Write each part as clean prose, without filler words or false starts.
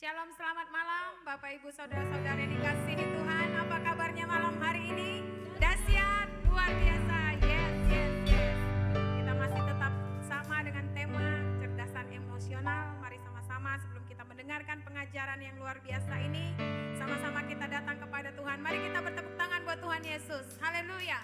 Shalom, selamat malam Bapak Ibu Saudara-saudara yang dikasihi Tuhan. Apa kabarnya malam hari ini? Dahsyat, luar biasa. Yes, yes, yes. Kita masih tetap sama dengan tema kecerdasan emosional. Mari sama-sama sebelum kita mendengarkan pengajaran yang luar biasa ini, sama-sama kita datang kepada Tuhan. Mari kita bertepuk tangan buat Tuhan Yesus. Haleluya.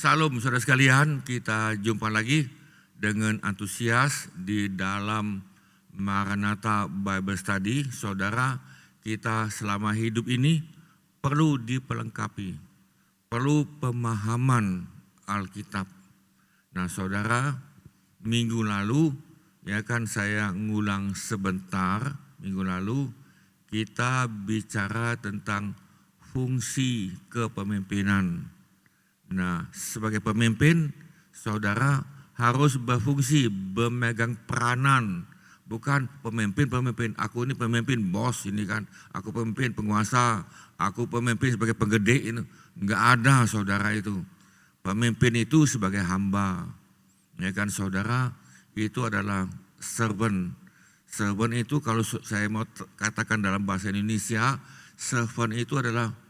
Salam saudara sekalian, kita jumpa lagi dengan antusias di dalam Maranatha Bible Study. Saudara, kita selama hidup ini perlu dipelengkapi, perlu pemahaman Alkitab. Nah saudara, minggu lalu ya kan saya ngulang sebentar, minggu lalu kita bicara tentang fungsi kepemimpinan. Nah, sebagai pemimpin, saudara harus berfungsi, memegang peranan. Bukan pemimpin, aku ini pemimpin bos ini kan, aku pemimpin penguasa, aku pemimpin sebagai penggede ini. Enggak ada saudara itu. Pemimpin itu sebagai hamba. Ya kan saudara, itu adalah servant. Servant itu kalau saya mau katakan dalam bahasa Indonesia, servant itu adalah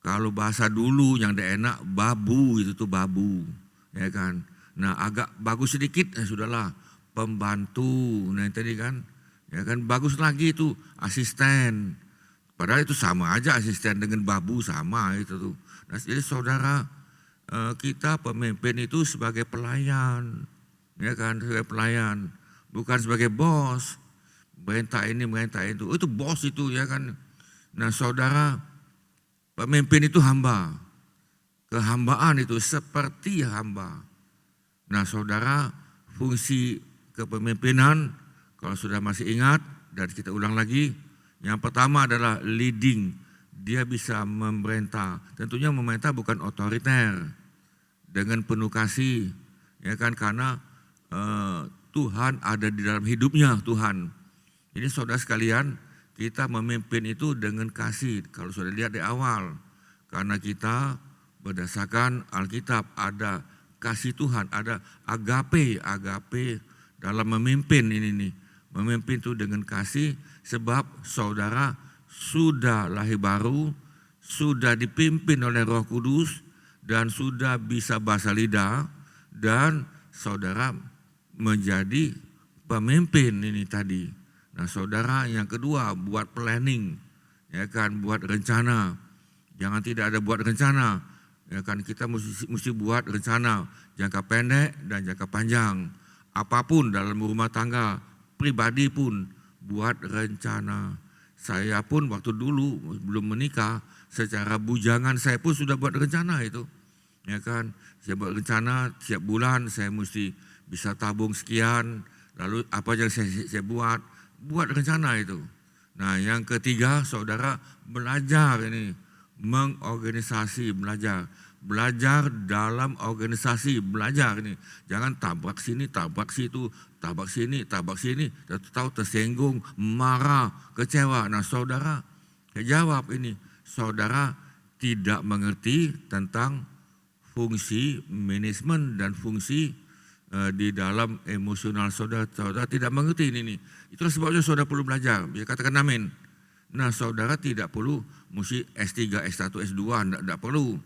kalau bahasa dulu yang enak babu, itu tuh babu, ya kan. Nah agak bagus sedikit, sudahlah pembantu. Nah tadi kan, ya kan bagus lagi itu asisten. Padahal itu sama aja asisten dengan babu sama itu tuh. Nah jadi saudara, kita pemimpin itu sebagai pelayan, ya kan, sebagai pelayan, bukan sebagai bos. Merintah ini, merintah itu bos itu, ya kan. Nah saudara, pemimpin itu hamba. Kehambaan itu seperti hamba. Nah saudara, fungsi kepemimpinan Kalau sudah masih ingat, dan kita ulang lagi, yang pertama adalah leading. Dia bisa memerintah. Tentunya memerintah bukan otoriter, dengan penuh kasih, ya kan, karena Tuhan ada di dalam hidupnya Tuhan. Ini saudara sekalian, kita memimpin itu dengan kasih. Kalau sudah lihat di awal, karena kita berdasarkan Alkitab ada kasih Tuhan, ada agape dalam memimpin ini nih. Memimpin itu dengan kasih, sebab saudara sudah lahir baru, sudah dipimpin oleh Roh Kudus, dan sudah bisa bahasa lidah, dan saudara menjadi pemimpin ini tadi. Nah saudara, yang kedua buat planning, ya kan, buat rencana. Jangan tidak ada buat rencana, ya kan, kita mesti buat rencana jangka pendek dan jangka panjang. Apapun dalam rumah tangga, pribadi pun buat rencana. Saya pun waktu dulu belum menikah, secara bujangan saya pun sudah buat rencana itu. Ya kan, saya buat rencana tiap bulan saya mesti bisa tabung sekian, lalu apa yang saya buat rencana itu. Nah yang ketiga saudara, belajar ini, mengorganisasi, belajar dalam organisasi, belajar ini. Jangan tabrak sini, tabrak situ, tabrak sini, tahu tersinggung, marah, kecewa. Nah saudara, saya jawab ini, saudara tidak mengerti tentang fungsi manajemen dan fungsi di dalam emosional saudara. Saudara tidak mengerti ini. Itulah sebabnya saudara perlu belajar. Ya, katakan amin. Nah saudara tidak perlu mesti S3, S1, S2, tidak perlu.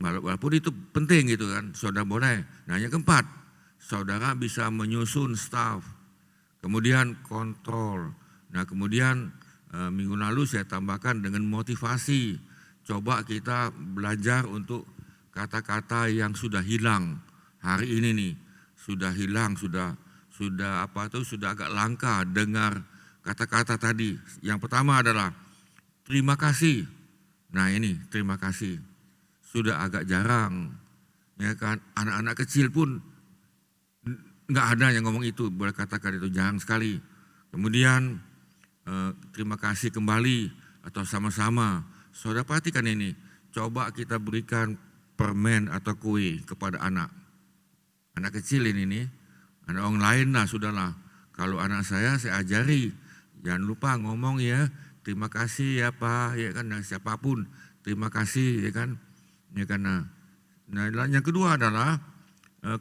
Walaupun itu penting gitu kan, saudara boleh. Nah yang keempat, saudara bisa menyusun staff, kemudian kontrol. Nah kemudian minggu lalu saya tambahkan dengan motivasi. Coba kita belajar untuk kata-kata yang sudah hilang. Hari ini nih sudah hilang, sudah agak langka dengar kata-kata tadi. Yang pertama adalah terima kasih. Nah ini terima kasih sudah agak jarang, ya kan. Anak-anak kecil pun nggak ada yang ngomong itu, boleh katakan itu jarang sekali. Kemudian terima kasih kembali atau sama-sama. Saudara perhatikan ini, coba kita berikan permen atau kue kepada anak kecil ini nih. Anak orang lain lah sudahlah. Kalau anak saya ajari, jangan lupa ngomong ya, terima kasih ya Pak, ya kan, siapapun terima kasih, ya kan. Ya kan. Nah yang kedua adalah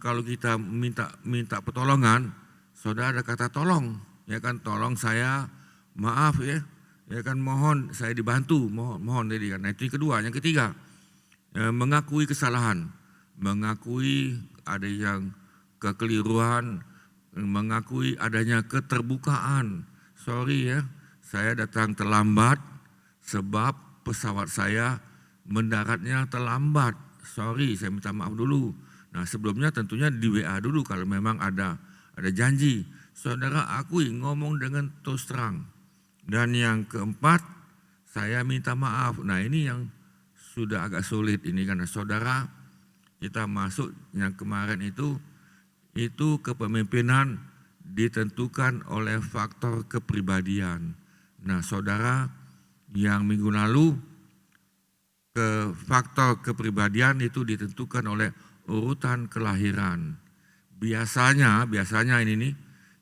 kalau kita minta pertolongan, saudara ada kata tolong, ya kan, tolong saya, maaf ya kan, mohon saya dibantu, mohon tadi kan. Nah itu yang kedua. Yang ketiga, mengakui kesalahan, mengakui ada yang kekeliruan, mengakui adanya keterbukaan. Sorry ya, saya datang terlambat sebab pesawat saya mendaratnya terlambat. Sorry, saya minta maaf dulu. Nah sebelumnya tentunya di WA dulu kalau memang ada janji. Saudara akui, ngomong dengan terus terang. Dan yang keempat, saya minta maaf. Nah ini yang sudah agak sulit ini, karena saudara kita masuk yang kemarin itu kepemimpinan ditentukan oleh faktor kepribadian. Nah saudara, yang minggu lalu faktor kepribadian itu ditentukan oleh urutan kelahiran. Biasanya ini nih,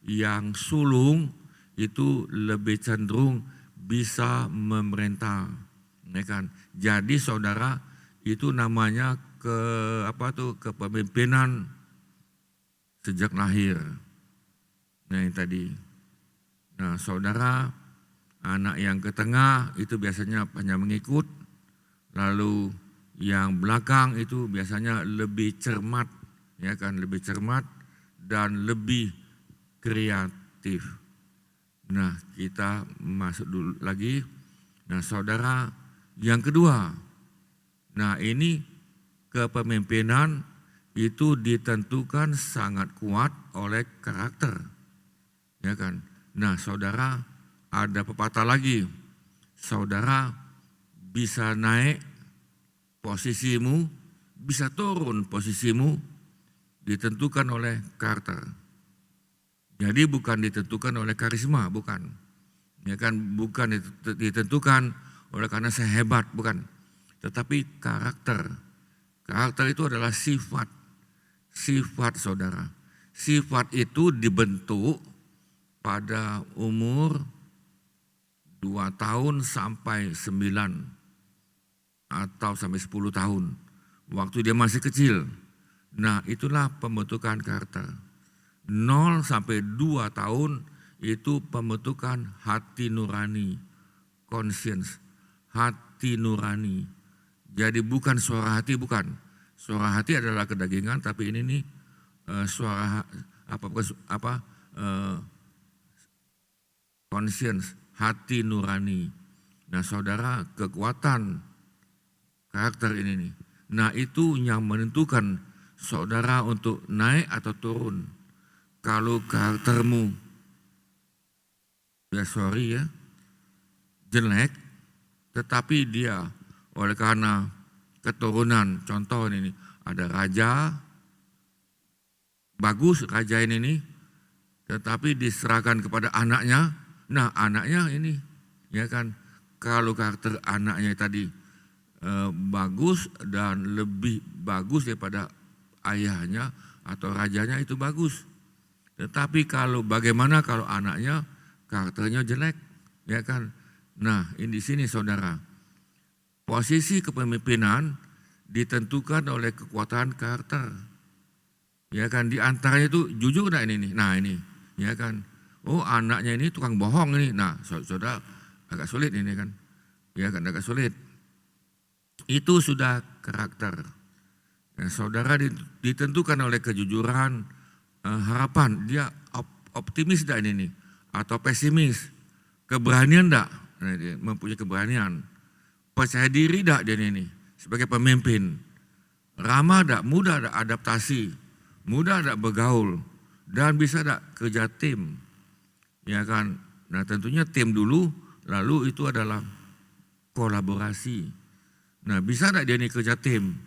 yang sulung itu lebih cenderung bisa memerintah, ya kan. Jadi saudara, itu namanya kepemimpinan sejak lahir. Nah yang tadi. Nah saudara, anak yang ke tengah itu biasanya hanya mengikut, lalu yang belakang itu biasanya lebih cermat, ya kan, lebih cermat dan lebih kreatif. Nah kita masuk dulu lagi. Nah saudara, yang kedua, nah ini kepemimpinan itu ditentukan sangat kuat oleh karakter, ya kan. Nah saudara, ada pepatah lagi, saudara bisa naik posisimu, bisa turun posisimu, ditentukan oleh karakter. Jadi bukan ditentukan oleh karisma, bukan. Ya kan, bukan ditentukan oleh karena saya hebat, bukan. Tetapi karakter. Karakter itu adalah sifat. Sifat saudara. Sifat itu dibentuk pada umur 2 tahun sampai 9 atau sampai 10 tahun. Waktu dia masih kecil. Nah, itulah pembentukan karakter. 0 sampai 2 tahun itu pembentukan hati nurani, conscience, hati nurani. Jadi bukan suara hati, bukan. Suara hati adalah kedagingan, tapi ini nih suara conscience, hati nurani. Nah, saudara, kekuatan karakter ini nih. Nah, itu yang menentukan saudara untuk naik atau turun. Kalau karaktermu, jelek, tetapi dia oleh karena keturunan, contoh ini, ada raja, bagus raja ini, tetapi diserahkan kepada anaknya, nah anaknya ini, ya kan, kalau karakter anaknya tadi bagus dan lebih bagus daripada ayahnya atau rajanya itu bagus. Tetapi kalau bagaimana kalau anaknya karakternya jelek, ya kan? Nah, ini di sini saudara, posisi kepemimpinan ditentukan oleh kekuatan karakter, ya kan? Di antaranya itu jujur enggak ini nih? Nah ini, ya kan? Oh anaknya ini tukang bohong ini, nah saudara agak sulit ini kan? Ya kan, agak sulit. Itu sudah karakter. Nah, saudara ditentukan oleh kejujuran, harapan, dia optimis enggak ini nih? Atau pesimis, keberanian enggak? Nah, dia mempunyai keberanian, percaya diri enggak dia ini sebagai pemimpin, ramah enggak, mudah enggak adaptasi, mudah enggak bergaul, dan bisa enggak kerja tim, ya kan? Nah tentunya tim dulu, lalu itu adalah kolaborasi. Nah bisa enggak dia ini kerja tim?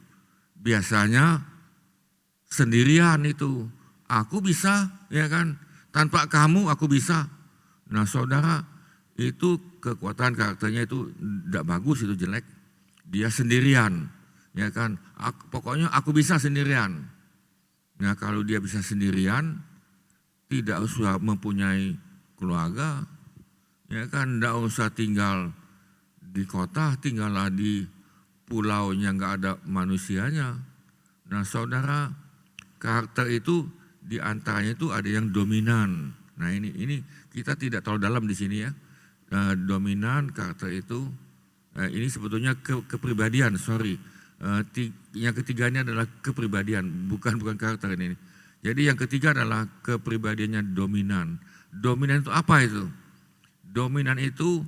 Biasanya sendirian itu, aku bisa, ya kan, tanpa kamu aku bisa. Nah saudara, itu kekuatan karakternya itu tidak bagus, itu jelek. Dia sendirian, ya kan, pokoknya aku bisa sendirian. Nah kalau dia bisa sendirian, tidak usah mempunyai keluarga, ya kan, tidak usah tinggal di kota, tinggallah di pulau yang nggak ada manusianya. Nah saudara, karakter itu diantaranya itu ada yang dominan. Nah ini kita tidak terlalu dalam di sini ya. Dominan karakter itu, ini sebetulnya kepribadian. Yang ketiganya adalah kepribadian, bukan karakter ini. Jadi yang ketiga adalah kepribadiannya dominan. Dominan itu apa itu? Dominan itu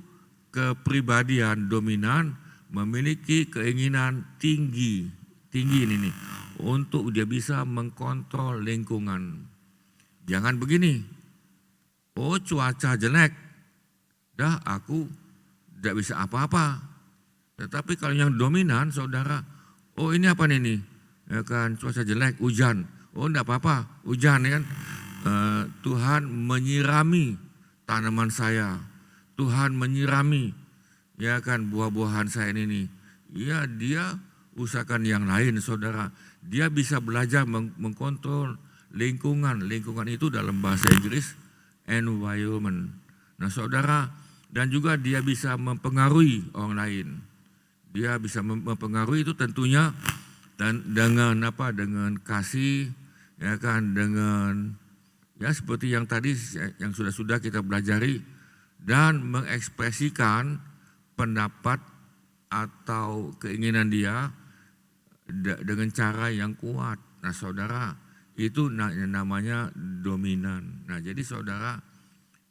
kepribadian dominan memiliki keinginan tinggi ini nih, untuk dia bisa mengkontrol lingkungan. Jangan begini, oh cuaca jelek, dah aku tidak bisa apa-apa. Tetapi kalau yang dominan saudara, oh ini apa nih, ya kan, cuaca jelek, hujan, oh tidak apa-apa, hujan ya kan. Tuhan menyirami tanaman saya, Tuhan menyirami, ya kan, buah-buahan saya ini. Ya dia usahakan yang lain saudara. Dia bisa belajar mengkontrol lingkungan. Lingkungan itu dalam bahasa Inggris environment. Nah saudara, dan juga dia bisa mempengaruhi orang lain. Dia bisa mempengaruhi itu tentunya dan dengan apa? Dengan kasih, ya kan, dengan ya seperti yang tadi yang sudah kita pelajari, dan mengekspresikan pendapat atau keinginan dia dengan cara yang kuat. Nah saudara, itu namanya dominan. Nah jadi saudara,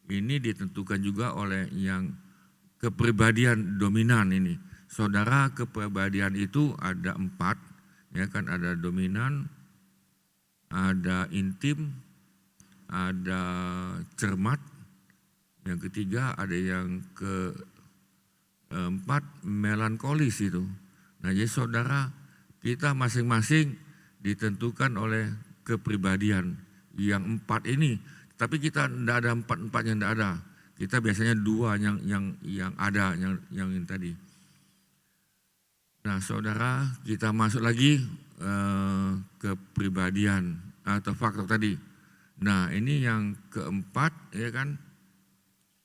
ini ditentukan juga oleh yang kepribadian dominan ini. Saudara, kepribadian itu ada 4, ya kan, ada dominan, ada intim, ada cermat, yang ketiga ada yang keempat melankolis itu. Nah jadi saudara, kita masing-masing ditentukan oleh kepribadian. Yang 4 ini Tapi kita tidak ada empat-empatnya, tidak ada. Kita biasanya dua yang ada, yang ini tadi. Nah, saudara, kita masuk lagi kepribadian atau faktor tadi. Nah, ini yang keempat, ya kan,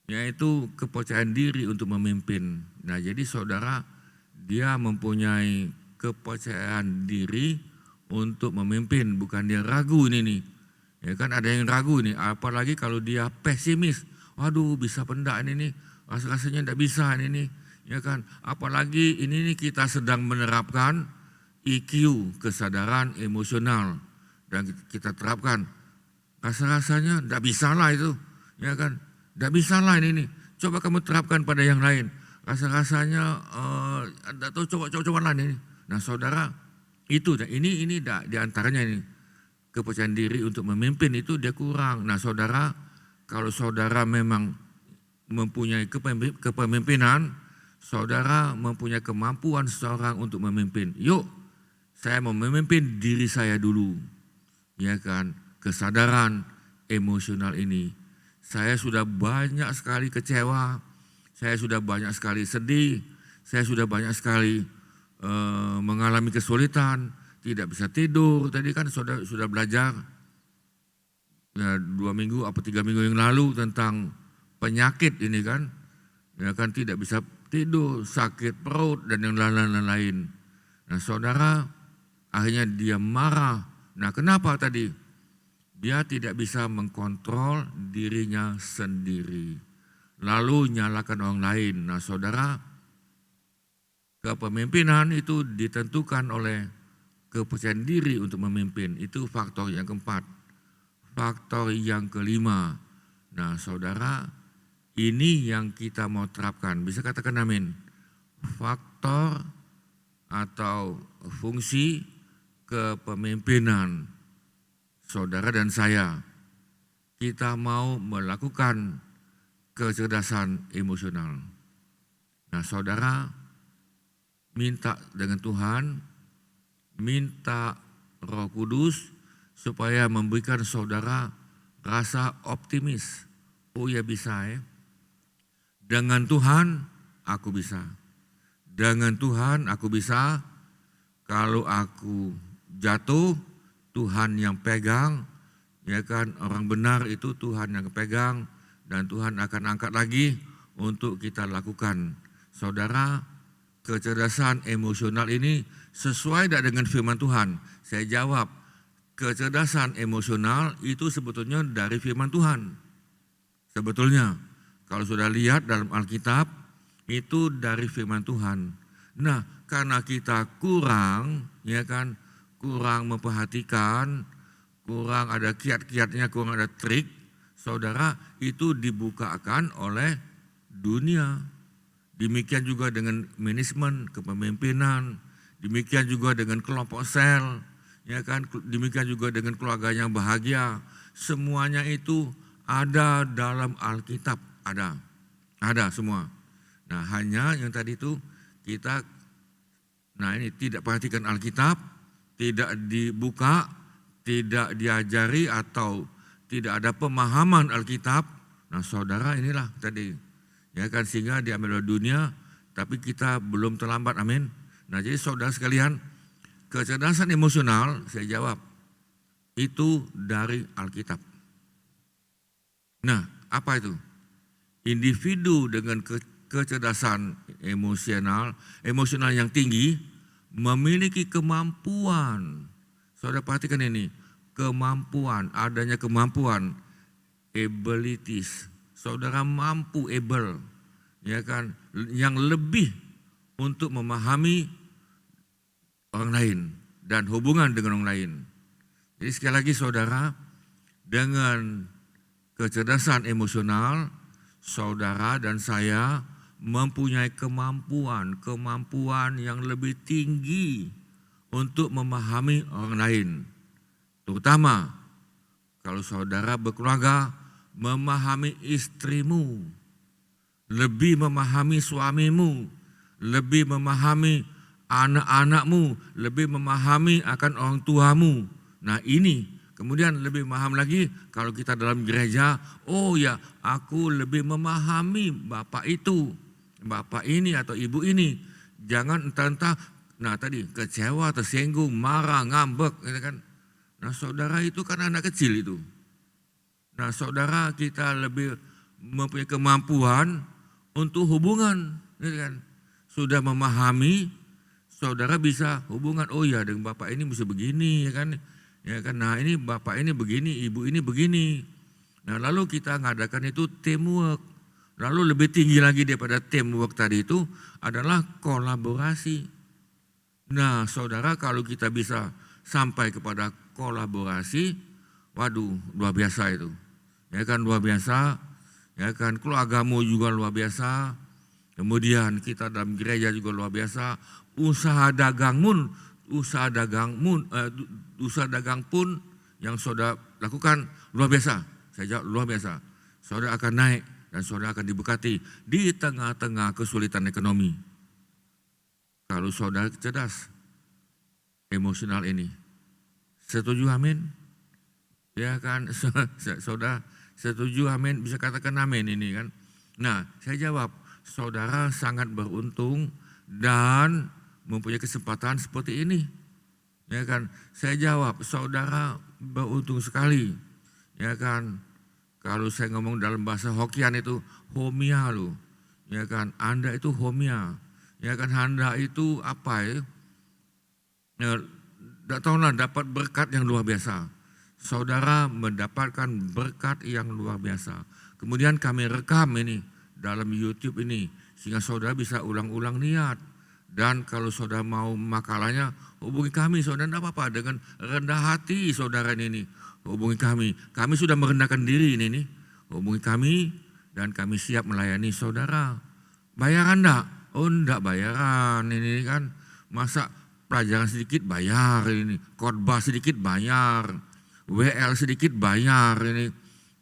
yaitu kepercayaan diri untuk memimpin. Nah, jadi saudara, dia mempunyai kepercayaan diri untuk memimpin, bukan dia ragu ini nih. Ya kan, ada yang ragu nih, apalagi kalau dia pesimis. Waduh, bisa pendak ini nih, rasanya tidak bisa ini nih. Ya kan, apalagi ini nih kita sedang menerapkan EQ, kesadaran emosional, dan kita terapkan. Rasa-rasanya tidak bisa lah itu, ya kan, tidak bisa lah ini. Coba kamu terapkan pada yang lain. Rasa-rasanya tidak tahu, coba lah ini. Nah, saudara, itu ini di antaranya ini kepercayaan diri untuk memimpin itu dia kurang. Nah, saudara, kalau saudara memang mempunyai kepemimpinan, saudara mempunyai kemampuan seorang untuk memimpin. Yuk, saya mau memimpin diri saya dulu, ya kan? Kesadaran emosional ini. Saya sudah banyak sekali kecewa, saya sudah banyak sekali sedih, saya sudah banyak sekali mengalami kesulitan, tidak bisa tidur. Tadi kan sudah belajar ya, 2 minggu atau 3 minggu yang lalu tentang penyakit ini kan. Ya kan, tidak bisa tidur, sakit perut dan yang lain-lain. Nah, saudara, akhirnya dia marah. Nah, kenapa tadi? Dia tidak bisa mengkontrol dirinya sendiri, lalu nyalakan orang lain. Nah, saudara, kepemimpinan itu ditentukan oleh kepercayaan diri untuk memimpin. Itu faktor yang keempat. Faktor yang kelima, nah saudara, ini yang kita mau terapkan. Bisa katakan amin. Faktor atau fungsi kepemimpinan saudara dan saya, kita mau melakukan kecerdasan emosional. Nah, saudara, minta dengan Tuhan, minta Roh Kudus supaya memberikan saudara rasa optimis. Oh ya, bisa ya. Dengan Tuhan aku bisa. Dengan Tuhan aku bisa. Kalau aku jatuh, Tuhan yang pegang, ya kan, orang benar itu Tuhan yang pegang, dan Tuhan akan angkat lagi untuk kita lakukan. Saudara, kecerdasan emosional ini sesuai tidak dengan firman Tuhan? Saya jawab, kecerdasan emosional itu sebetulnya dari firman Tuhan. Sebetulnya, kalau sudah lihat dalam Alkitab, itu dari firman Tuhan. Nah, karena kita kurang, ya kan, kurang memperhatikan, kurang ada kiat-kiatnya, kurang ada trik, saudara, itu dibukakan oleh dunia. Demikian juga dengan manajemen, kepemimpinan, demikian juga dengan kelompok sel, ya kan, demikian juga dengan keluarga yang bahagia. Semuanya itu ada dalam Alkitab, ada semua. Nah, hanya yang tadi itu kita, nah ini tidak perhatikan Alkitab, tidak dibuka, tidak diajari, atau tidak ada pemahaman Alkitab. Nah, saudara, inilah tadi, ya kan, sehingga diambil oleh dunia, tapi kita belum terlambat, amin. Nah, jadi saudara sekalian, kecerdasan emosional, saya jawab, itu dari Alkitab. Nah, apa itu? Individu dengan kecerdasan emosional yang tinggi memiliki kemampuan. Saudara perhatikan ini, kemampuan, adanya kemampuan, abilities. Saudara mampu, able, ya kan, yang lebih untuk memahami orang lain dan hubungan dengan orang lain. Jadi sekali lagi saudara, dengan kecerdasan emosional, saudara dan saya mempunyai kemampuan yang lebih tinggi untuk memahami orang lain. Terutama kalau saudara berkeluarga, memahami istrimu, lebih memahami suamimu, lebih memahami anak-anakmu, lebih memahami akan orang tuamu. Nah, ini Kemudian lebih paham lagi kalau kita dalam gereja, oh ya aku lebih memahami bapak itu, bapak ini atau ibu ini. Jangan entah-entah, nah tadi kecewa, tersinggung, marah, ngambek, gitu kan. Nah saudara itu kan anak kecil itu. Nah saudara kita lebih mempunyai kemampuan untuk hubungan, gitu kan. Sudah memahami, saudara bisa hubungan, oh ya dengan bapak ini bisa begini, ya kan. Ya kan, nah ini bapak ini begini, ibu ini begini. Nah lalu kita ngadakan itu teamwork. Lalu lebih tinggi lagi daripada teamwork tadi itu adalah kolaborasi. Nah saudara kalau kita bisa sampai kepada kolaborasi, waduh luar biasa itu. Ya kan luar biasa, ya kan keluargamu juga luar biasa. Kemudian kita dalam gereja juga luar biasa. Usaha dagang pun yang saudara lakukan luar biasa. Saya jawab luar biasa. Saudara akan naik dan saudara akan diberkati di tengah-tengah kesulitan ekonomi. Kalau saudara cerdas emosional ini. Setuju amin? Ya kan saudara setuju amin, bisa katakan amin ini kan. Nah saya jawab, saudara sangat beruntung dan mempunyai kesempatan seperti ini. Ya kan, saya jawab, saudara beruntung sekali. Ya kan, kalau saya ngomong dalam bahasa Hokian itu homia loh. Ya kan, Anda itu homia. Ya kan, Anda itu apa ya? Ya, tidak tahu lah, dapat berkat yang luar biasa. Saudara mendapatkan berkat yang luar biasa. Kemudian kami rekam ini dalam YouTube ini sehingga saudara bisa ulang-ulang niat. Dan kalau saudara mau makalahnya, hubungi kami, saudara tidak apa-apa dengan rendah hati saudara ini. Hubungi kami, kami sudah merendahkan diri ini. Hubungi kami dan kami siap melayani saudara. Bayaran enggak? Oh enggak bayaran ini kan. Masa pelajaran sedikit bayar ini, khotbah sedikit bayar, WL sedikit bayar ini.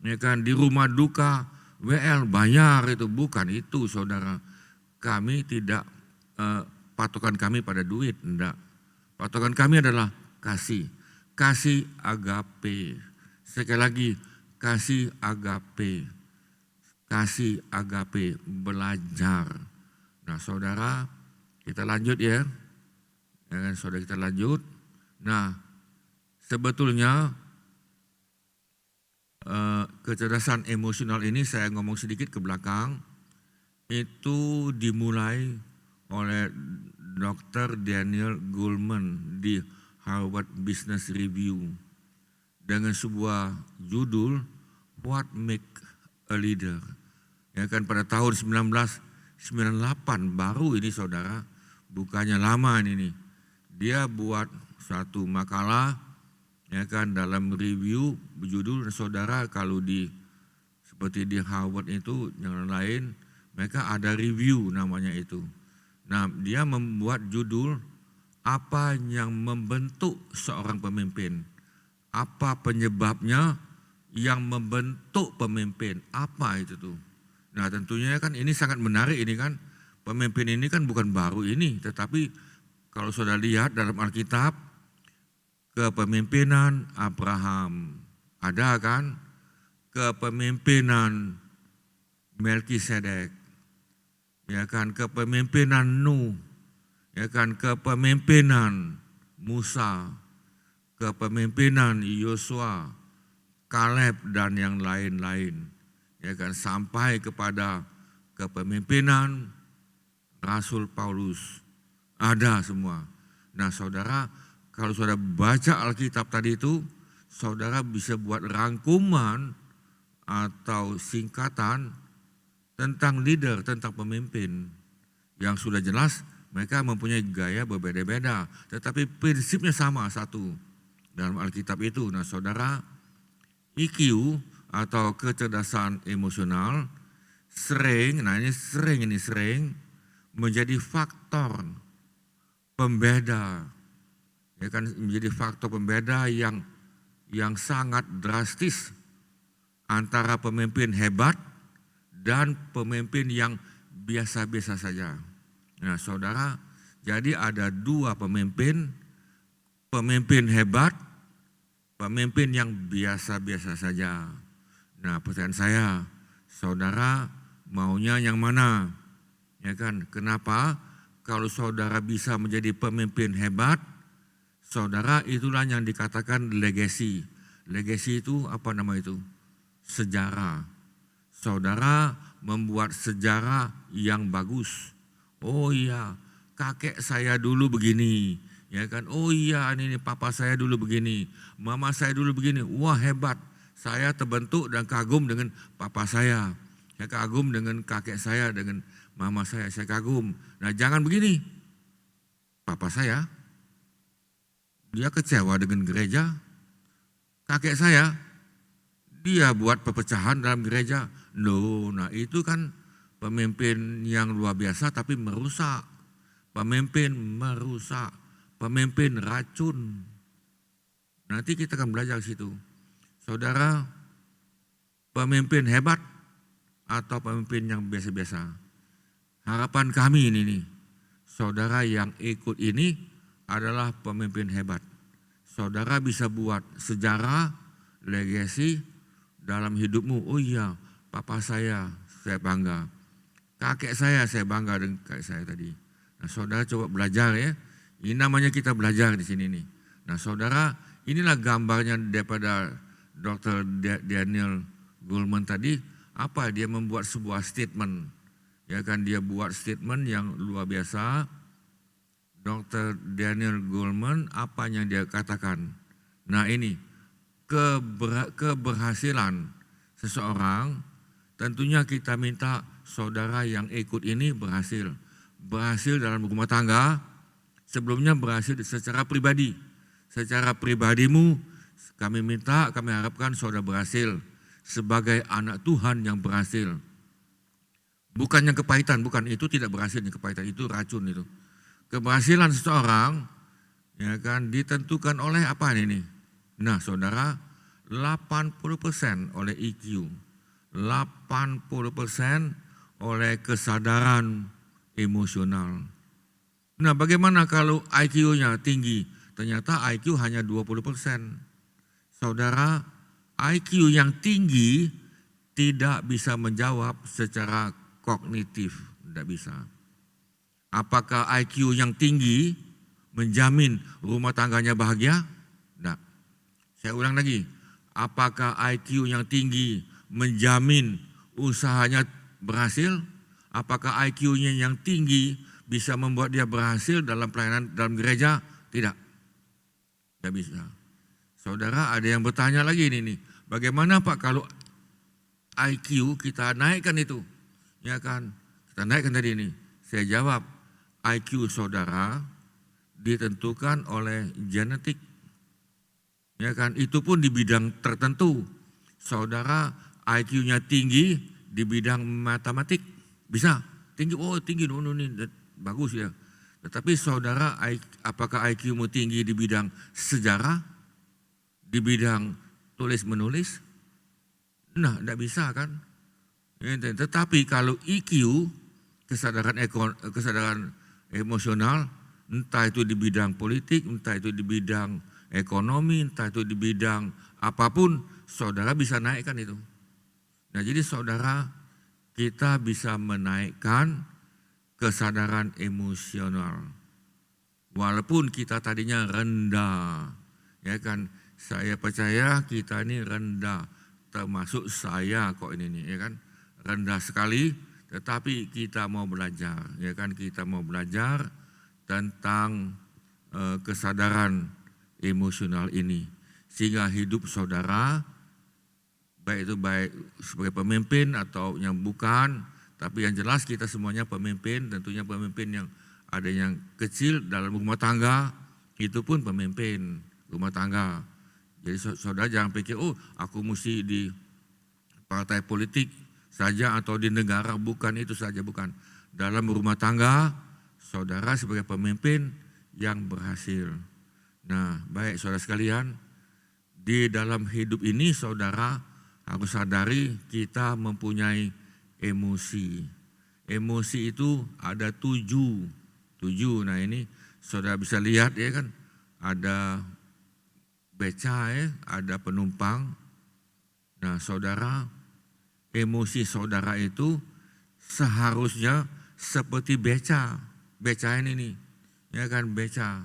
Ya kan, di rumah duka WL bayar itu, bukan itu saudara. Kami tidak patokan kami pada duit, enggak. Patokan kami adalah kasih. Kasih agape. Sekali lagi, kasih agape. Kasih agape, belajar. Nah saudara, kita lanjut ya. Ya kan, saudara kita lanjut. Nah, sebetulnya kecerdasan emosional ini saya ngomong sedikit ke belakang. Itu dimulai oleh Dr. Daniel Goleman di Harvard Business Review dengan sebuah judul What Make a Leader. Ya kan, pada tahun 1998 baru ini saudara, bukannya lama ini. Dia buat satu makalah ya kan dalam review berjudul, saudara kalau di seperti di Harvard itu yang lain mereka ada review namanya itu. Nah, dia membuat judul apa yang membentuk seorang pemimpin. Apa penyebabnya yang membentuk pemimpin? Apa itu tuh? Nah, tentunya kan ini sangat menarik ini kan. Pemimpin ini kan bukan baru ini, tetapi kalau saudara lihat dalam Alkitab, kepemimpinan Abraham ada kan? Kepemimpinan Melkisedek, ya kan, kepemimpinan Nuh, ya kan, kepemimpinan Musa, kepemimpinan Yosua, Kaleb dan yang lain-lain, ya kan, sampai kepada kepemimpinan Rasul Paulus, ada semua. Nah saudara, kalau saudara baca Alkitab tadi itu, saudara bisa buat rangkuman atau singkatan tentang leader, tentang pemimpin. Yang sudah jelas mereka mempunyai gaya berbeda-beda, tetapi prinsipnya sama satu dalam Alkitab itu. Nah saudara, EQ atau kecerdasan emosional sering menjadi faktor pembeda, ya kan, menjadi faktor pembeda yang sangat drastis antara pemimpin hebat dan pemimpin yang biasa-biasa saja. Nah saudara, jadi ada dua pemimpin hebat, pemimpin yang biasa-biasa saja. Nah, pertanyaan saya, saudara maunya yang mana? Ya kan? Kenapa? Kalau saudara bisa menjadi pemimpin hebat, saudara itulah yang dikatakan legacy. Legacy itu apa nama itu? Sejarah. Saudara membuat sejarah yang bagus. Oh iya, kakek saya dulu begini, ya kan? Oh iya, ini papa saya dulu begini, mama saya dulu begini. Wah hebat, saya terbentuk dan kagum dengan papa saya. Saya kagum dengan kakek saya, dengan mama saya kagum. Nah jangan begini, papa saya, dia kecewa dengan gereja. Kakek saya, dia buat perpecahan dalam gereja. No, nah itu kan pemimpin yang luar biasa tapi merusak. Pemimpin merusak, pemimpin racun. Nanti kita akan belajar di situ. Saudara, pemimpin hebat atau pemimpin yang biasa-biasa? Harapan kami ini nih, saudara yang ikut ini adalah pemimpin hebat. Saudara bisa buat sejarah, legacy dalam hidupmu. Oh iya, papa saya bangga. Kakek saya bangga dengan kakek saya tadi. Nah, saudara coba belajar ya. Ini namanya kita belajar di sini nih. Nah, saudara, inilah gambarnya daripada Dr. Daniel Goleman tadi. Apa? Dia membuat sebuah statement. Ya kan, dia buat statement yang luar biasa. Dr. Daniel Goleman, apa yang dia katakan? Nah ini, keberhasilan seseorang, tentunya kita minta saudara yang ikut ini berhasil. Berhasil dalam rumah tangga, sebelumnya berhasil secara pribadi. Secara pribadimu, kami minta, kami harapkan saudara berhasil sebagai anak Tuhan yang berhasil. Bukan yang kepahitan, bukan, itu tidak berhasil, yang kepahitan itu racun itu. Keberhasilan seseorang ya kan ditentukan oleh apa ini? Nah, saudara, 80% oleh EQ, 80% oleh kesadaran emosional. Nah, bagaimana kalau IQ-nya tinggi? Ternyata IQ hanya 20%. Saudara, IQ yang tinggi tidak bisa menjawab secara kognitif, tidak bisa. Apakah IQ yang tinggi menjamin rumah tangganya bahagia? Tidak. Saya ulang lagi, apakah IQ yang tinggi menjamin usahanya berhasil? Apakah IQ-nya yang tinggi bisa membuat dia berhasil dalam pelayanan dalam gereja? Tidak. Tidak bisa. Saudara, ada yang bertanya lagi ini nih, bagaimana Pak kalau IQ kita naikkan itu? Ya kan, kita naikkan tadi ini. Saya jawab, IQ saudara ditentukan oleh genetik. Ya kan, itu pun di bidang tertentu. Saudara IQ-nya tinggi di bidang matematik, bisa tinggi, oh tinggi, ini bagus ya. Tetapi saudara, apakah IQ-mu tinggi di bidang sejarah, di bidang tulis menulis? Nah, tidak bisa kan. Tetapi kalau EQ, kesadaran emosional, entah itu di bidang politik, entah itu di bidang ekonomi, entah itu di bidang apapun, saudara bisa naikkan itu. Nah jadi saudara, kita bisa menaikkan kesadaran emosional. Walaupun kita tadinya rendah, ya kan, saya percaya kita ini rendah, termasuk saya kok ini nih, ya kan, rendah sekali. Tetapi kita mau belajar, ya kan, kita mau belajar tentang kesadaran emosional ini. Sehingga hidup saudara, baik itu baik sebagai pemimpin atau yang bukan, tapi yang jelas kita semuanya pemimpin, tentunya pemimpin yang ada yang kecil dalam rumah tangga, itu pun pemimpin rumah tangga. Jadi saudara jangan pikir, oh aku mesti di partai politik saja atau di negara, bukan itu saja, bukan. Dalam rumah tangga, saudara sebagai pemimpin yang berhasil. Nah, baik saudara sekalian, di dalam hidup ini saudara harus sadari kita mempunyai emosi. Emosi itu ada 7. Nah ini saudara bisa lihat ya kan, ada beca ada penumpang. Nah saudara, emosi saudara itu seharusnya seperti beca. Beca ini nih, ya kan beca.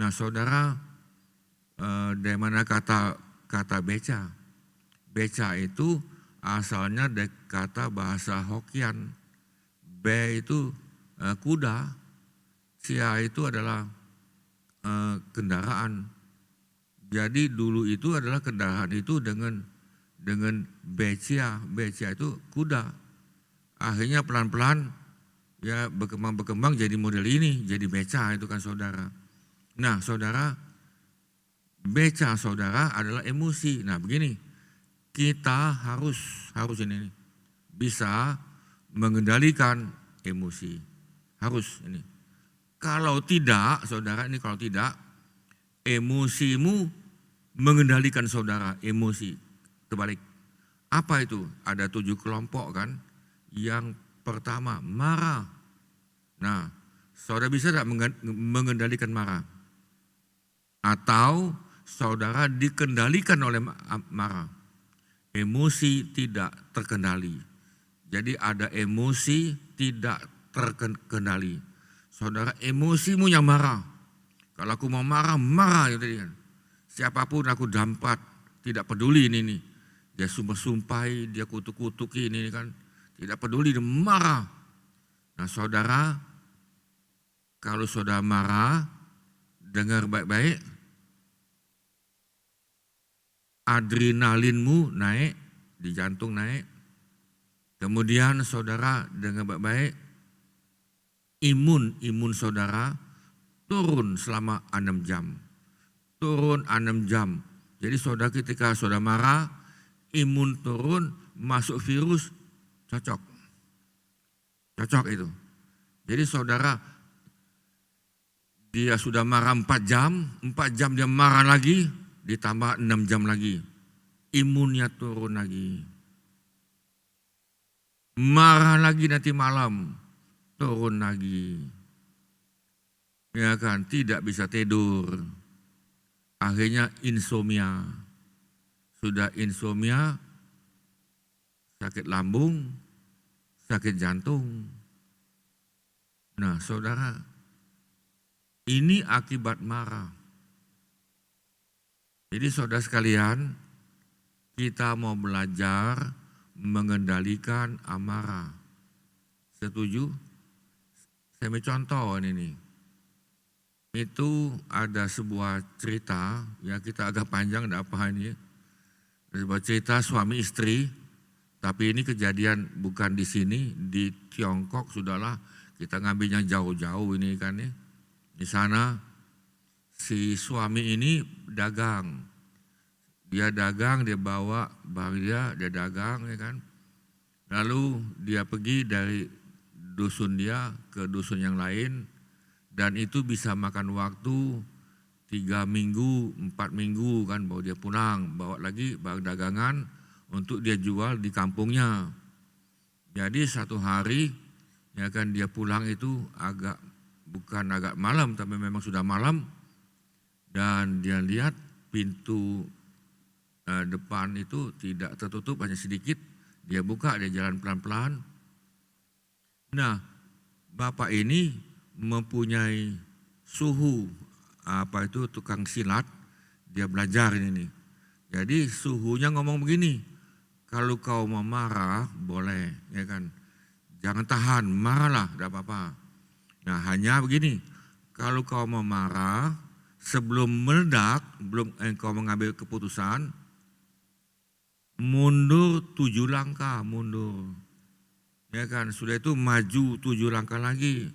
Nah saudara, dari mana kata beca? Beca itu asalnya dari kata bahasa Hokkien. Be itu kuda, cia itu adalah kendaraan. Jadi dulu itu adalah kendaraan itu dengan becia. Becia itu kuda. Akhirnya pelan-pelan ya berkembang jadi model ini, jadi beca itu kan saudara. Nah saudara, beca saudara adalah emosi. Nah begini, kita harus ini bisa mengendalikan emosi. Harus ini. Kalau tidak, saudara, ini kalau tidak, emosimu mengendalikan saudara, emosi. Terbalik. Apa itu? Ada 7 kelompok kan. Yang pertama, marah. Nah, saudara bisa tidak mengendalikan marah? Atau saudara dikendalikan oleh marah? Emosi tidak terkendali. Jadi ada emosi tidak terkendali. Saudara, emosimu yang marah. Kalau aku mau marah, marah gitu kan. Siapapun aku dampat, tidak peduli ini. Dia sumpah-sumpahi, dia kutuk-kutuki ini kan. Tidak peduli, dia marah. Nah saudara, kalau saudara marah, dengar baik-baik, adrenalinmu naik, di jantung naik. Kemudian saudara dengar baik-baik, imun saudara turun selama 6 jam. Turun 6 jam. Jadi saudara ketika saudara marah, imun turun, masuk virus, cocok. Cocok itu. Jadi saudara, dia sudah marah 4 jam dia marah lagi, ditambah 6 jam lagi. Imunnya turun lagi. Marah lagi nanti malam, turun lagi. Ya kan, tidak bisa tidur. Akhirnya insomnia. Sudah insomnia, sakit lambung, sakit jantung. Nah saudara, ini akibat marah. Jadi saudara sekalian, kita mau belajar mengendalikan amarah. Setuju? Saya ambil contoh ini. Itu ada sebuah cerita, ya kita agak panjang, tidak apa ini. Sebuah cerita suami istri, tapi ini kejadian bukan di sini, di Tiongkok sudahlah, kita ngambilnya jauh-jauh ini kan ya. Di sana si suami ini dagang. Dia dagang, dia bawa barang dia dagang ya kan. Lalu dia pergi dari dusun dia ke dusun yang lain dan itu bisa makan waktu 3 minggu, 4 minggu kan baru dia pulang, bawa lagi barang dagangan untuk dia jual di kampungnya. Jadi satu hari ya kan dia pulang itu bukan agak malam tapi memang sudah malam dan dia lihat pintu depan itu tidak tertutup, hanya sedikit. Dia buka, dia jalan pelan-pelan. Nah, bapak ini mempunyai suhu, apa itu tukang silat, dia belajar ini nih. Jadi suhunya ngomong begini, kalau kau mau marah boleh, ya kan. Jangan tahan, marahlah, tidak apa-apa. Nah, hanya begini, kalau kau mau marah, sebelum meledak, belum engkau mengambil keputusan, mundur 7 langkah, mundur. Ya kan, sudah itu maju 7 langkah lagi.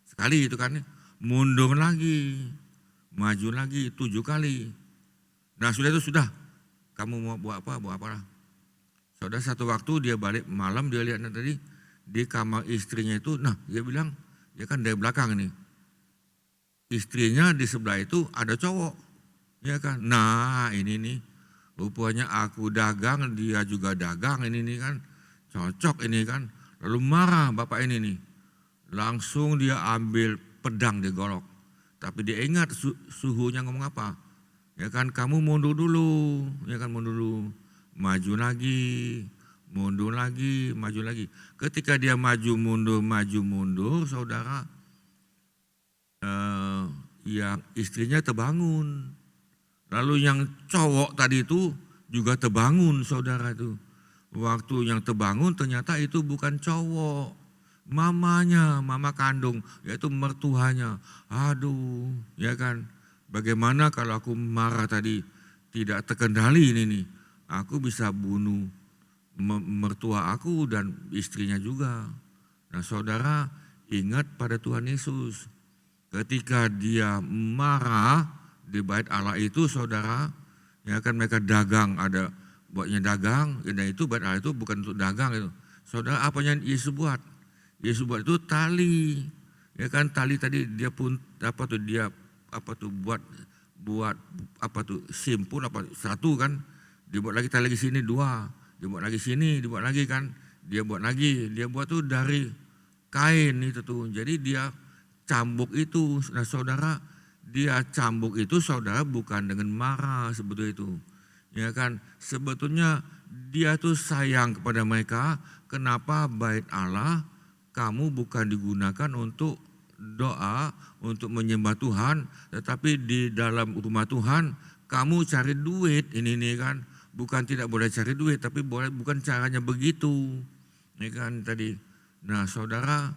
Sekali itu kan, mundur lagi, maju lagi 7 kali. Nah sudah itu sudah, kamu mau buat apa, buat apalah. Saudara satu waktu dia balik malam, dia lihat tadi di kamar istrinya itu, nah dia bilang, dia kan dari belakang nih. Istrinya di sebelah itu ada cowok, ya kan. Nah ini nih, rupanya aku dagang, dia juga dagang ini nih kan, cocok ini kan. Lalu marah bapak ini nih, langsung dia ambil pedang, dia golok. Tapi dia ingat suhunya ngomong apa? Ya kan, kamu mundur dulu, ya kan, mundur dulu, maju lagi, mundur lagi, maju lagi. Ketika dia maju mundur, saudara, yang istrinya terbangun. Lalu yang cowok tadi itu juga terbangun, saudara itu. Waktu yang terbangun ternyata itu bukan cowok, mamanya, mama kandung, yaitu mertuanya. Aduh, ya kan. Bagaimana kalau aku marah tadi tidak terkendali ini nih. Aku bisa bunuh mertua aku dan istrinya juga. Nah, saudara, ingat pada Tuhan Yesus. Ketika dia marah di bait Allah itu, saudara, ya kan, mereka dagang, ada buatnya dagang, dan itu bait Allah itu bukan untuk dagang itu. Saudara, apa yang Yesus buat? Yesus buat itu tali. Ya kan, tali tadi dia pun buat simpul satu kan, dibuat lagi tali lagi sini dua, dibuat lagi sini, dibuat lagi kan, dia buat tuh dari kain itu tuh. Jadi dia cambuk itu. Nah, saudara, dia cambuk itu, saudara, bukan dengan marah sebetulnya itu. Ya kan, sebetulnya dia tuh sayang kepada mereka. Kenapa bait Allah kamu bukan digunakan untuk doa, untuk menyembah Tuhan, tetapi di dalam rumah Tuhan kamu cari duit ini nih kan. Bukan tidak boleh cari duit, tapi bukan caranya begitu. Ini kan tadi. Nah, saudara,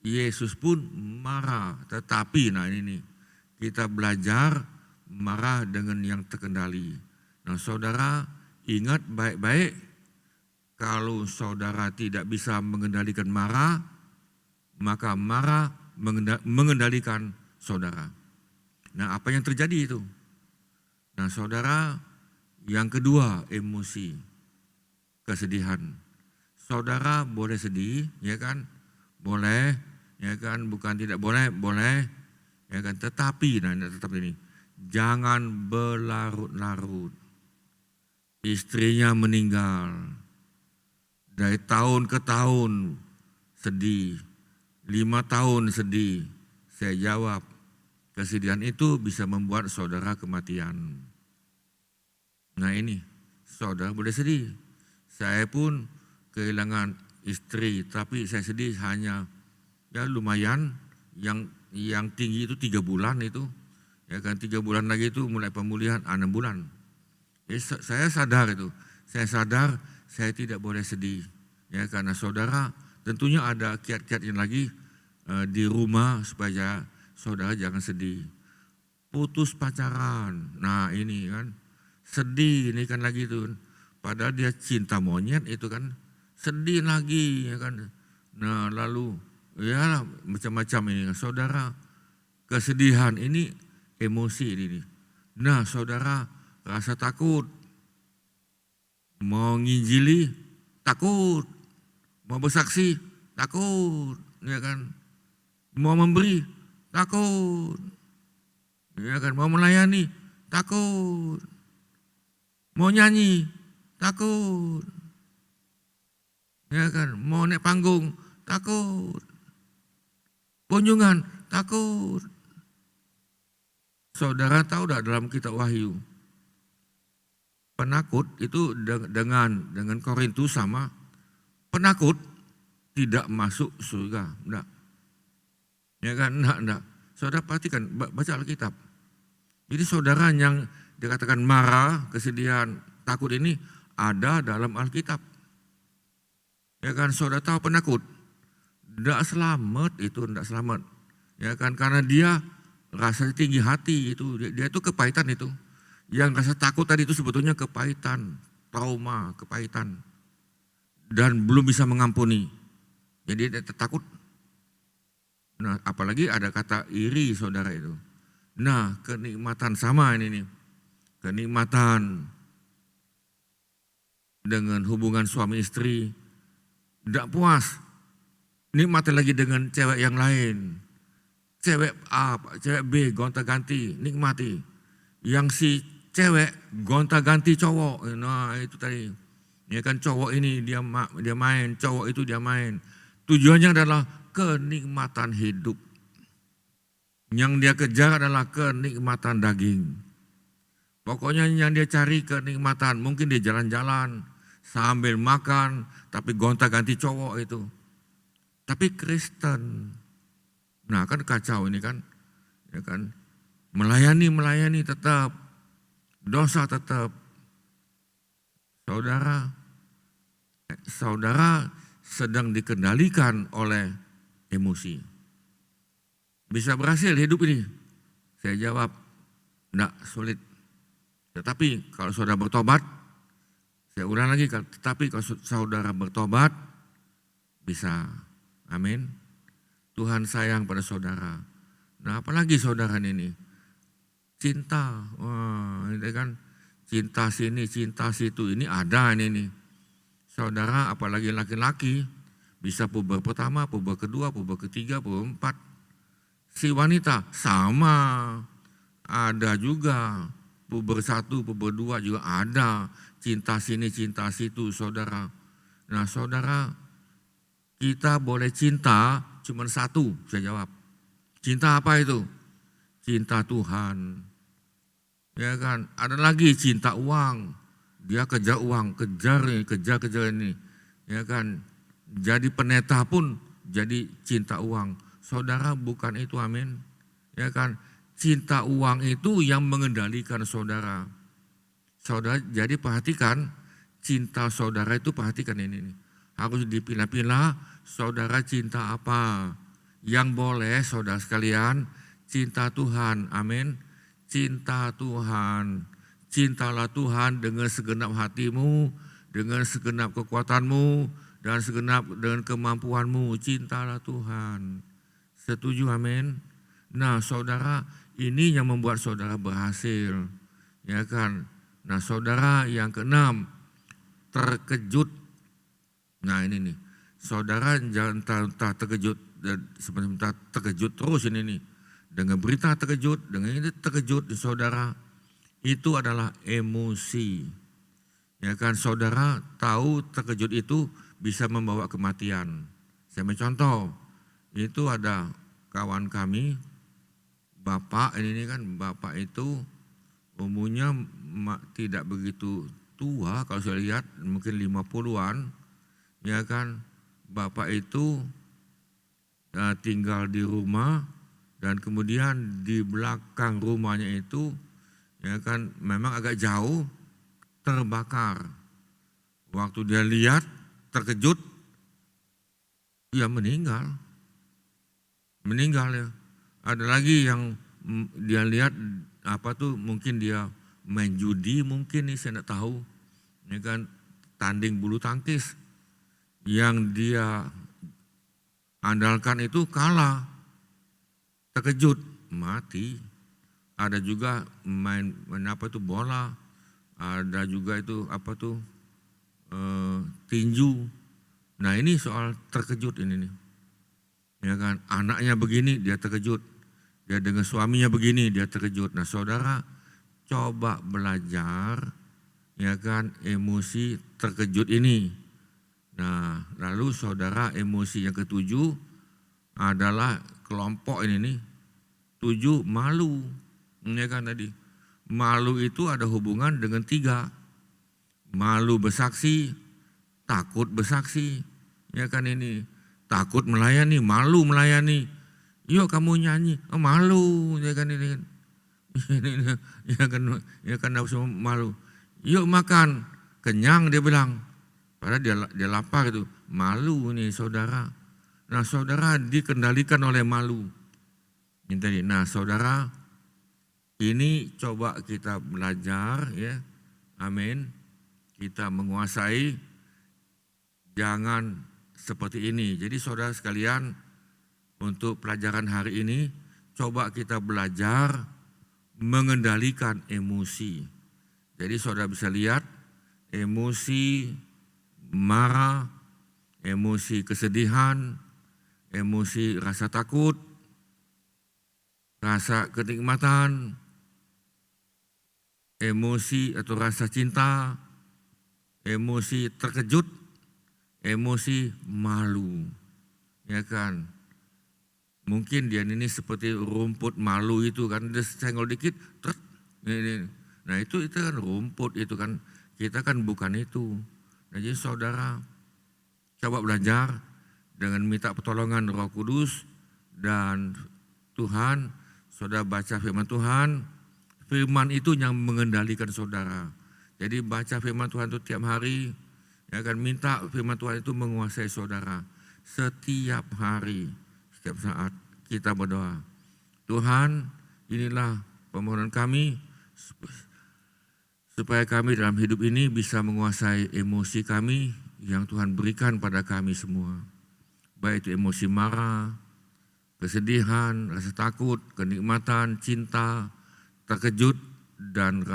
Yesus pun marah, tetapi nah ini nih, kita belajar marah dengan yang terkendali. Nah, saudara, ingat baik-baik, kalau saudara tidak bisa mengendalikan marah, maka marah mengendalikan saudara. Nah, apa yang terjadi itu? Nah, saudara, yang kedua, emosi, kesedihan. Saudara boleh sedih, ya kan? Boleh, ya kan? Bukan tidak boleh, boleh, ya kan? Tetapi, nah tetap ini, jangan berlarut-larut. Istrinya meninggal, dari tahun ke tahun sedih, 5 tahun sedih. Saya jawab, kesedihan itu bisa membuat saudara kematian. Nah ini, saudara boleh sedih. Saya pun kehilangan istri, tapi saya sedih hanya ya lumayan, yang tinggi itu 3 bulan itu. Ya kan, 3 bulan lagi itu mulai pemulihan 6 bulan. Saya sadar itu, saya sadar saya tidak boleh sedih. Ya, karena saudara tentunya ada kiat-kiat yang lagi di rumah supaya saudara jangan sedih. Putus pacaran, nah ini kan sedih ini kan lagi itu. Padahal dia cinta monyet itu kan, sedih lagi ya kan. Nah lalu ya macam-macam ini saudara, kesedihan ini emosi ini. Nah saudara, rasa takut, mau nginjili takut, mau bersaksi takut, ya kan, mau memberi takut, ya kan, mau melayani takut, mau nyanyi takut, ya kan, mau naik panggung takut, kunjungan takut. Saudara tahu tidak dalam kitab Wahyu, penakut itu dengan Korintus sama, penakut tidak masuk surga, enggak. Ya kan, enggak. Saudara perhatikan, baca Alkitab. Jadi saudara yang dikatakan marah, kesedihan, takut ini ada dalam Alkitab. Ya kan, saudara tahu penakut, enggak selamat itu, enggak selamat. Ya kan, karena dia rasa tinggi hati itu, dia itu kepahitan itu. Yang rasa takut tadi itu sebetulnya kepahitan, trauma, kepahitan. Dan belum bisa mengampuni. Jadi dia takut. Nah apalagi ada kata iri saudara itu. Nah kenikmatan sama ini nih. Kenikmatan dengan hubungan suami istri. Tidak puas. Nikmati lagi dengan cewek yang lain. Cewek A, cewek B, gonta-ganti, nikmati. Yang si cewek gonta-ganti cowok, nah itu tadi. Ya kan, cowok ini dia main, cowok itu dia main. Tujuannya adalah kenikmatan hidup. Yang dia kejar adalah kenikmatan daging. Pokoknya yang dia cari kenikmatan, mungkin dia jalan-jalan sambil makan, tapi gonta-ganti cowok itu. Tapi Kristen, nah kan kacau ini kan, ya kan, melayani tetap, dosa tetap. Saudara sedang dikendalikan oleh emosi. Bisa berhasil hidup ini? Saya jawab, enggak, sulit. Tetapi kalau saudara bertobat, saya ulang lagi, tetapi kalau saudara bertobat, bisa. Amin. Tuhan sayang pada saudara. Nah apalagi saudara ini, cinta. Wah, ini kan cinta sini, cinta situ, ini ada ini. Saudara apalagi laki-laki, bisa puber pertama, puber kedua, puber ketiga, puber empat. Si wanita sama, ada juga. Puber satu, puber dua juga ada. Cinta sini, cinta situ, saudara. Nah saudara, kita boleh cinta cuma satu, saya jawab. Cinta apa itu? Cinta Tuhan. Ya kan, ada lagi cinta uang. Dia kejar uang, kejar ini. Ya kan, jadi pendeta pun jadi cinta uang. Saudara bukan itu, amin. Ya kan, cinta uang itu yang mengendalikan saudara. Saudara, jadi perhatikan, cinta saudara itu perhatikan ini. Harus dipilah-pilah, saudara cinta apa. Yang boleh saudara sekalian, cinta Tuhan, amin. Cinta Tuhan, cintalah Tuhan dengan segenap hatimu, dengan segenap kekuatanmu, dan segenap dengan kemampuanmu, cintalah Tuhan. Setuju, amin. Nah saudara, ini yang membuat saudara berhasil, ya kan. Nah saudara yang keenam, terkejut. Nah ini nih, saudara jangan terkejut, sebentar terkejut terus ini nih. Dengan berita terkejut, dengan ini terkejut saudara, itu adalah emosi. Ya kan, saudara tahu terkejut itu bisa membawa kematian. Saya mencontoh, itu ada kawan kami, bapak ini kan, bapak itu umurnya tidak begitu tua, kalau saya lihat mungkin 50-an, ya kan. Bapak itu tinggal di rumah dan kemudian di belakang rumahnya itu, ya kan, memang agak jauh, terbakar. Waktu dia lihat, terkejut, ya meninggal ya. Ada lagi yang dia lihat mungkin dia main judi, mungkin nih saya tidak tahu, ya kan, tanding bulu tangkis, yang dia andalkan itu kalah, terkejut, mati. Ada juga main bola, ada juga itu tinju. Nah ini soal terkejut ini nih, ya kan, anaknya begini dia terkejut, dia dengan suaminya begini dia terkejut. Nah saudara coba belajar, ya kan, emosi terkejut ini. Nah lalu saudara, emosi yang ketujuh adalah kelompok ini nih, 7, malu. Ya kan tadi, malu itu ada hubungan dengan 3. Malu bersaksi, takut bersaksi, ya kan ini. Takut melayani, malu melayani. Yuk kamu nyanyi, malu, ya kan ini. Ya kan malu. Yuk makan, kenyang dia bilang. Padahal dia lapar itu, malu nih saudara. Nah saudara dikendalikan oleh malu. Ini tadi. Nah saudara, ini coba kita belajar, ya, amin. Kita menguasai, jangan seperti ini. Jadi saudara sekalian, untuk pelajaran hari ini, coba kita belajar mengendalikan emosi. Jadi saudara bisa lihat, emosi marah, emosi kesedihan, emosi rasa takut, rasa kenikmatan, emosi atau rasa cinta, emosi terkejut, emosi malu, ya kan. Mungkin dia ini seperti rumput malu itu kan, dia senggol dikit, ini. Nah itu kan rumput, itu kan kita kan bukan itu. Nah, jadi saudara coba belajar dengan minta pertolongan Roh Kudus dan Tuhan. Saudara baca firman Tuhan, firman itu yang mengendalikan saudara. Jadi baca firman Tuhan itu tiap hari, ya kan, minta firman Tuhan itu menguasai saudara. Setiap hari, setiap saat kita berdoa. Tuhan, inilah permohonan kami supaya kami dalam hidup ini bisa menguasai emosi kami yang Tuhan berikan pada kami semua. Baik itu emosi marah, kesedihan, rasa takut, kenikmatan, cinta, terkejut, dan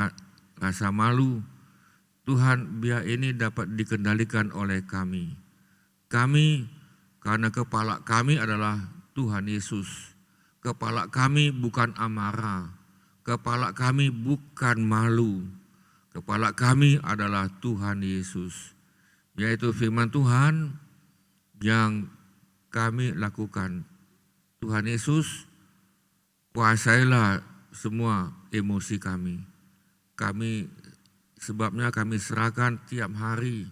rasa malu. Tuhan, biar ini dapat dikendalikan oleh kami. Kami, karena kepala kami adalah Tuhan Yesus. Kepala kami bukan amarah. Kepala kami bukan malu. Kepala kami adalah Tuhan Yesus. Yaitu firman Tuhan yang kami lakukan. Tuhan Yesus, kuasailah semua emosi kami. Sebabnya kami serahkan tiap hari.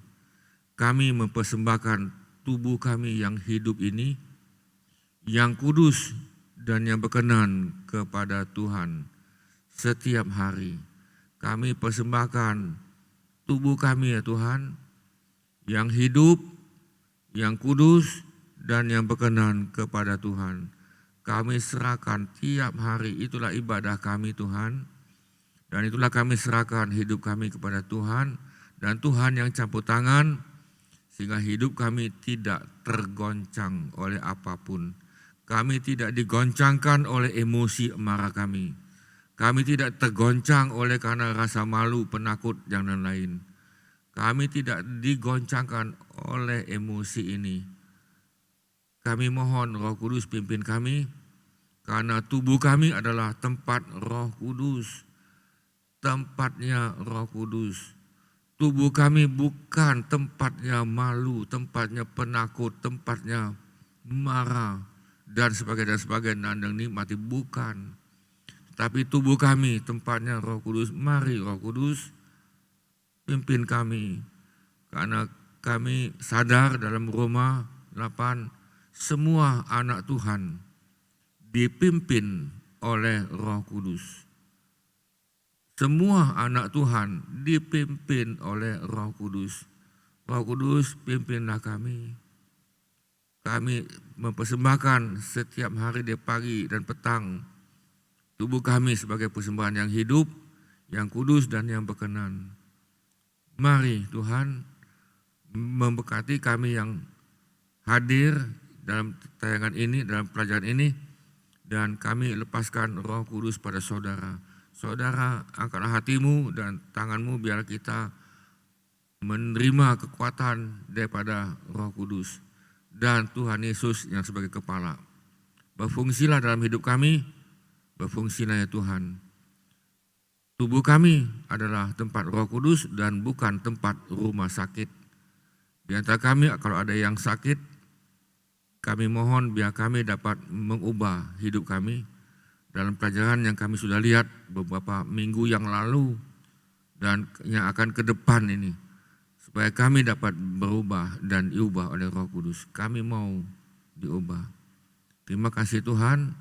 Kami mempersembahkan tubuh kami yang hidup ini, yang kudus dan yang berkenan kepada Tuhan. Setiap hari kami persembahkan tubuh kami ya Tuhan, yang hidup, yang kudus dan yang berkenan kepada Tuhan. Kami serahkan tiap hari, itulah ibadah kami Tuhan. Dan itulah kami serahkan hidup kami kepada Tuhan. Dan Tuhan yang campur tangan sehingga hidup kami tidak tergoncang oleh apapun. Kami tidak digoncangkan oleh emosi marah kami. Kami tidak tergoncang oleh karena rasa malu, penakut, dan lain-lain. Kami tidak digoncangkan oleh emosi ini. Kami mohon Roh Kudus pimpin kami, karena tubuh kami adalah tempat Roh Kudus. Tempatnya Roh Kudus. Tubuh kami bukan tempatnya malu, tempatnya penakut, tempatnya marah, dan sebagainya, nandang nikmati, bukan. Tapi tubuh kami tempatnya Roh Kudus. Mari Roh Kudus pimpin kami. Karena kami sadar dalam Roma 8, semua anak Tuhan dipimpin oleh Roh Kudus. Semua anak Tuhan dipimpin oleh Roh Kudus. Roh Kudus, pimpinlah kami. Kami mempersembahkan setiap hari di pagi dan petang tubuh kami sebagai persembahan yang hidup, yang kudus dan yang berkenan. Mari Tuhan memberkati kami yang hadir dalam tayangan ini, dalam pelajaran ini, dan kami lepaskan Roh Kudus pada saudara. Saudara, angkatlah hatimu dan tanganmu biar kita menerima kekuatan daripada Roh Kudus dan Tuhan Yesus yang sebagai kepala. Berfungsilah dalam hidup kami, berfungsilah ya Tuhan. Tubuh kami adalah tempat Roh Kudus dan bukan tempat rumah sakit. Di antara kami kalau ada yang sakit, kami mohon biar kami dapat mengubah hidup kami. Dalam pelajaran yang kami sudah lihat beberapa minggu yang lalu dan yang akan ke depan ini, supaya kami dapat berubah dan diubah oleh Roh Kudus. Kami mau diubah. Terima kasih Tuhan,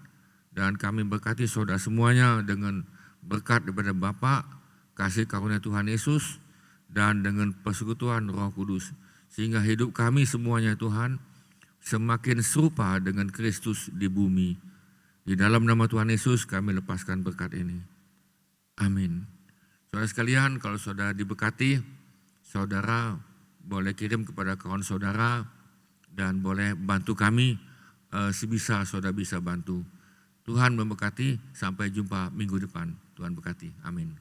dan kami berkati saudara semuanya dengan berkat daripada Bapa, kasih karunia Tuhan Yesus, dan dengan persekutuan Roh Kudus. Sehingga hidup kami semuanya Tuhan semakin serupa dengan Kristus di bumi. Di dalam nama Tuhan Yesus kami lepaskan berkat ini. Amin. Saudara sekalian, kalau saudara diberkati, saudara boleh kirim kepada kawan saudara dan boleh bantu kami sebisa saudara bisa bantu. Tuhan memberkati, sampai jumpa minggu depan. Tuhan berkati. Amin.